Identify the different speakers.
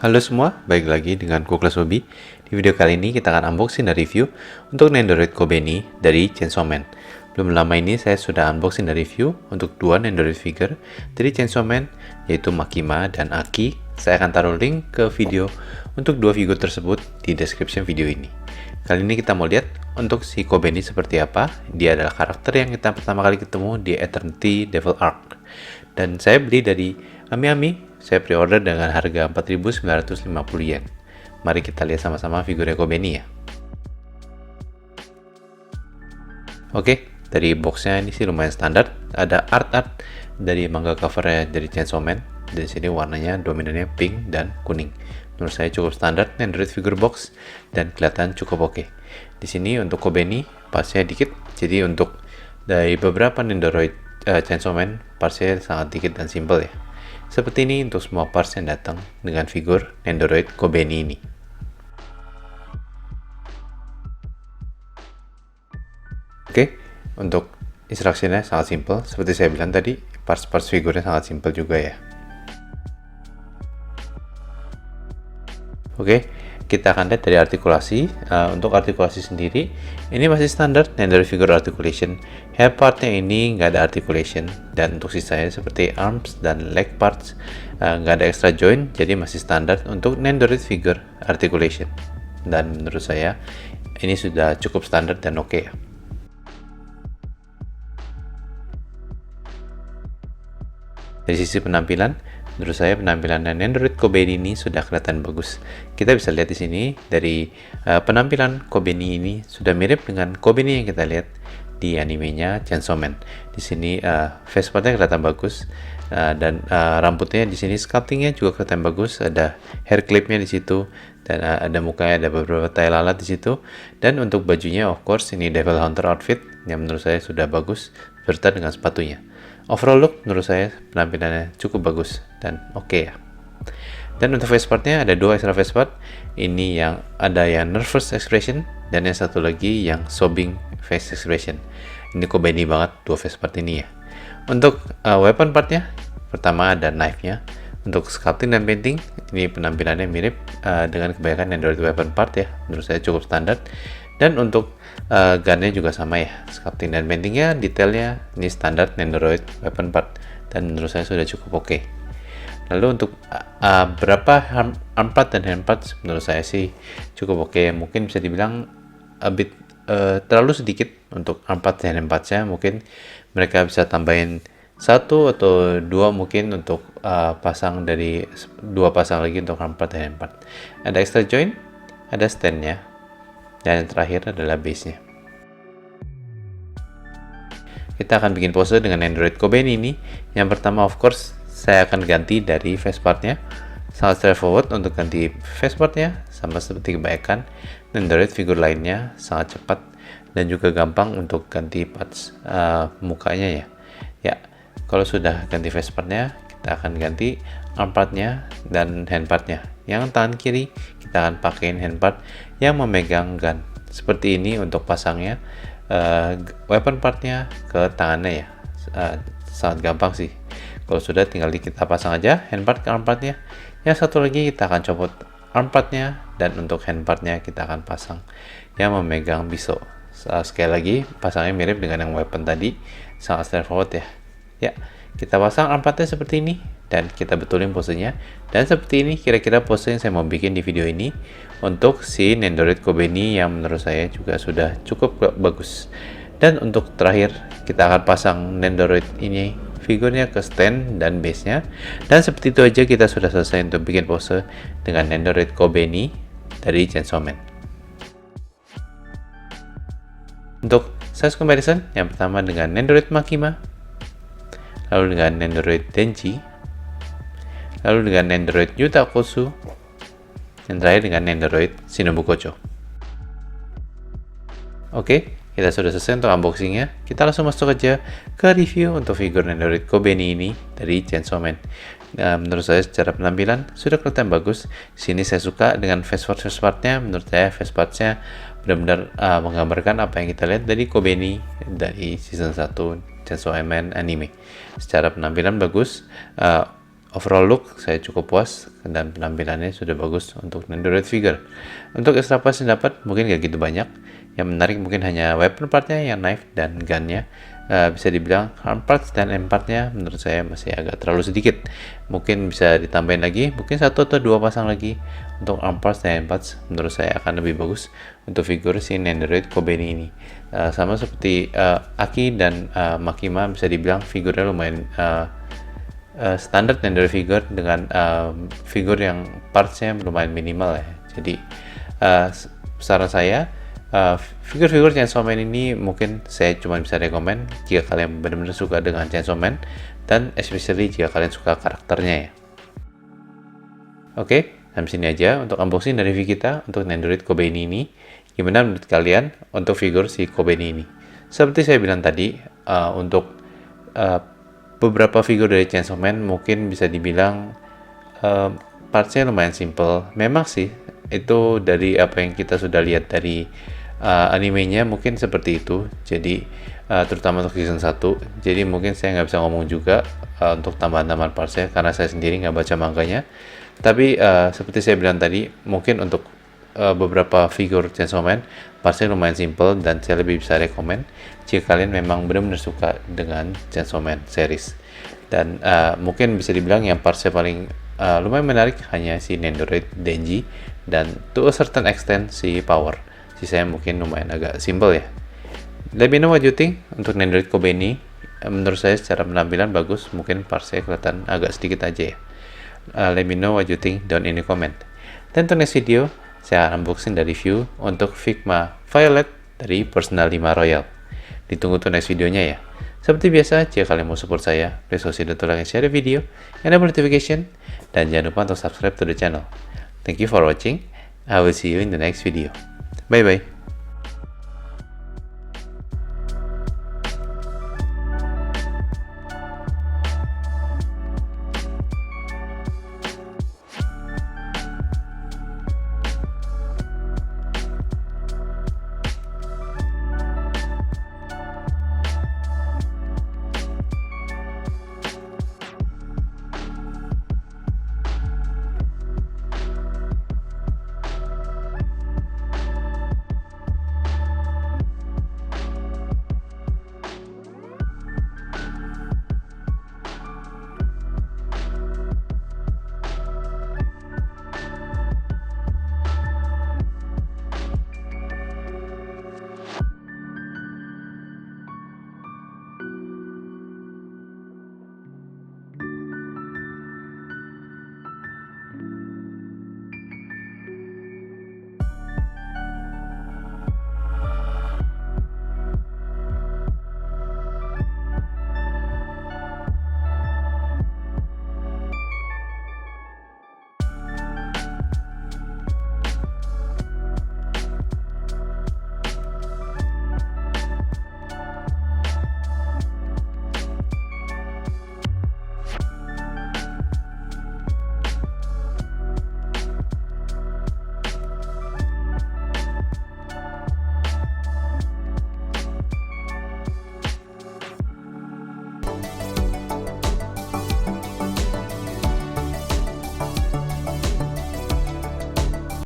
Speaker 1: Halo semua, balik lagi dengan Kuklas Hobi. Di video kali ini kita akan unboxing dan review untuk Nendoroid Kobeni dari Chainsaw Man. Belum lama ini saya sudah unboxing dan review untuk dua Nendoroid figure dari Chainsaw Man, yaitu Makima dan Aki. Saya akan taruh link ke video untuk dua figur tersebut di description video ini. Kali ini kita mau lihat untuk si Kobeni seperti apa. Dia adalah karakter yang kita pertama kali ketemu di Eternity Devil Arc. Dan saya beli dari Ami. Saya pre-order dengan harga 4.950 yen. Mari kita lihat sama-sama figurnya Kobeni ya. Oke, dari boxnya ini sih lumayan standar. Ada art dari manga covernya dari Chainsaw Man. Di sini warnanya dominannya pink dan kuning. Menurut saya cukup standar Nendoroid figure box dan kelihatan cukup oke. Di sini untuk Kobeni partsnya dikit. Jadi untuk dari beberapa Nendoroid Chainsaw Man partsnya sangat dikit dan simple ya. Seperti ini untuk semua parts yang datang dengan figur Nendoroid Kobeni ini. Oke, untuk instruksinya sangat simple. Seperti saya bilang tadi, parts-parts figurnya sangat simple juga ya. Oke, kita akan lihat dari artikulasi. Untuk artikulasi sendiri, ini masih standar Nendoroid figure articulation. Hair partnya ini nggak ada articulation, dan untuk sisanya seperti arms dan leg parts nggak ada extra joint, jadi masih standar untuk Nendoroid figure articulation. Dan menurut saya ini sudah cukup standar dan oke ya. Dari sisi penampilan, menurut saya penampilan Nendoroid Kobeni ini sudah kelihatan bagus. Kita bisa lihat di sini dari penampilan Kobeni ini sudah mirip dengan Kobeni yang kita lihat di animenya Chainsaw Man. Di sini face partnya kelihatan bagus dan rambutnya di sini sculptingnya juga kelihatan bagus. Ada hair clipnya di situ dan ada mukanya, ada beberapa tai lalat di situ. Dan untuk bajunya, of course, ini Devil Hunter outfit yang menurut saya sudah bagus serta dengan sepatunya. Overall look menurut saya penampilannya cukup bagus dan oke ya. Dan untuk face partnya ada dua extra face part. Ini yang ada yang nervous expression dan yang satu lagi yang sobbing face expression. Ini Kobeni banget dua face part ini ya. Untuk weapon partnya, pertama ada knife-nya. Untuk sculpting dan painting, ini penampilannya mirip dengan kebanyakan Nendoroid weapon part ya. Menurut saya cukup standar. Dan untuk gunnya juga sama ya, sculpting dan paintingnya, detailnya ini standar Nendoroid weapon part dan menurut saya sudah cukup oke. Lalu untuk berapa arm part dan hand parts menurut saya sih cukup oke. Mungkin bisa dibilang a bit terlalu sedikit untuk arm part dan hand partsnya. Mungkin mereka bisa tambahin satu atau dua mungkin untuk pasang dari dua pasang lagi untuk arm part dan hand part. Ada extra joint, ada standnya, dan yang terakhir adalah base-nya. Kita akan bikin pose dengan Nendoroid Kobeni ini. Yang pertama, of course, saya akan ganti dari face partnya. Sangat straightforward untuk ganti face partnya, sama seperti kebanyakan Nendoroid figur lainnya, sangat cepat dan juga gampang untuk ganti parts mukanya ya. Ya, kalau sudah ganti face partnya, kita akan ganti arm partnya dan hand partnya. Yang tangan kiri kita akan pakai hand part yang memegang gun seperti ini untuk pasangnya weapon partnya ke tangannya ya. Sangat gampang sih. Kalau sudah tinggal kita pasang aja hand part ke arm partnya. Yang satu lagi kita akan copot arm partnya dan untuk hand partnya kita akan pasang yang memegang pisau. Sekali lagi pasangnya mirip dengan yang weapon tadi, sangat straightforward ya. Ya, kita pasang arm partnya seperti ini dan kita betulin posenya. Dan seperti ini kira-kira pose yang saya mau bikin di video ini untuk si Nendoroid Kobeni yang menurut saya juga sudah cukup bagus. Dan untuk terakhir kita akan pasang Nendoroid ini figurnya ke stand dan base-nya. Dan seperti itu aja kita sudah selesai untuk bikin pose dengan Nendoroid Kobeni dari Chainsaw Man. Untuk size comparison, yang pertama dengan Nendoroid Makima, lalu dengan Nendoroid Denji, lalu dengan Nendoroid Yutakosu, dan terakhir dengan Nendoroid Shinobu Kocho. Oke, kita sudah selesai untuk unboxingnya. Kita langsung masuk aja ke review untuk figur Nendoroid Kobeni ini dari Chainsaw Man. Menurut saya secara penampilan sudah kelihatan bagus. Sini saya suka dengan face partnya. Menurut saya face partnya benar-benar menggambarkan apa yang kita lihat dari Kobeni dari season 1 Chainsaw Man anime. Secara penampilan bagus. overall look saya cukup puas dan penampilannya sudah bagus untuk Nendoroid figure. Untuk extra parts yang dapat mungkin gak gitu banyak. Yang menarik mungkin hanya weapon partnya, yang knife dan gunnya. Bisa dibilang arm parts dan end partnya menurut saya masih agak terlalu sedikit. Mungkin bisa ditambahin lagi, mungkin 1 atau 2 pasang lagi untuk arm parts dan end parts. Menurut saya akan lebih bagus untuk figur si Nendoroid Kobeni ini. Sama seperti Aki dan Makima, bisa dibilang figurnya lumayan standar Nendoroid figure dengan figur yang partsnya lumayan minimal ya. Jadi saran saya, figur-figur Chainsaw Man ini mungkin saya cuma bisa rekomen jika kalian benar-benar suka dengan Chainsaw Man, dan especially jika kalian suka karakternya ya. Oke, sampai sini aja untuk unboxing dari review kita untuk Nendoroid Kobeni ini. Gimana menurut kalian untuk figur si Kobeni ini? Seperti saya bilang tadi, untuk beberapa figur dari Chainsaw Man mungkin bisa dibilang partsnya lumayan simple. Memang sih itu dari apa yang kita sudah lihat dari animenya mungkin seperti itu. Jadi terutama untuk season 1. Jadi mungkin saya nggak bisa ngomong juga untuk tambahan-tambahan partsnya karena saya sendiri nggak baca manganya. Tapi seperti saya bilang tadi, mungkin untuk beberapa figur Chainsaw Man partsnya lumayan simple dan saya lebih bisa rekomen jika kalian memang benar-benar suka dengan Chainsaw Man series. Dan mungkin bisa dibilang yang partsnya paling lumayan menarik hanya si Nendoroid Denji dan to a certain extent si Power. Sisanya mungkin lumayan agak simple ya. Let me know what you think untuk Nendoroid Kobeni. Menurut saya secara penampilan bagus, mungkin partsnya kelihatan agak sedikit aja ya. Let me know what you think down in the comment. Dan untuk next video, saya akan unboxing dan review untuk Figma Violet dari Personal 5 Royal. Ditunggu tuh next videonya ya. Seperti biasa, jika kalian mau support saya, please consider to like and share the video, enable notification, dan jangan lupa untuk subscribe to the channel. Thank you for watching. I will see you in the next video. Bye bye.